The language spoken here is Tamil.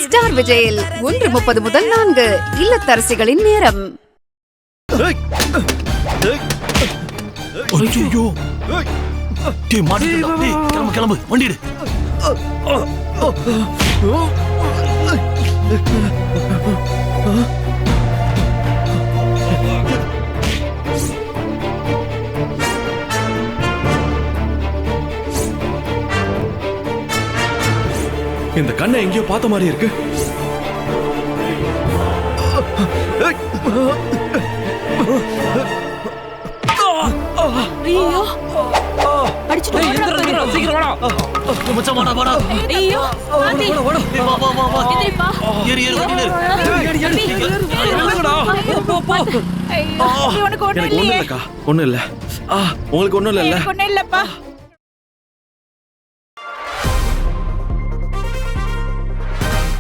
ஸ்டார் விஜயில் 1:30 முதல் 4 இல்லத்தரசிகளின் நேரம். ஐயோ டேய் மாட்டிட்டா டேய் கிளம்பு வண்டி எடு. இந்த கண்ணை எங்கேயோ பார்த்த மாதிரி இருக்கு. ஐயோ அடிச்சிட்டு சீக்கிரம் வாடா மச்சான் வாடா ஐயோ ஆதி வா எதிரிப்பா ஏறு வண்டில ஐயோ உனக்கு ஒண்ணு எனக்கு ஒண்ணும் இல்லக்கா, ஒண்ணும் இல்ல. உங்களுக்கு ஒண்ணும் இல்ல. ஒண்ணு இல்லப்பா.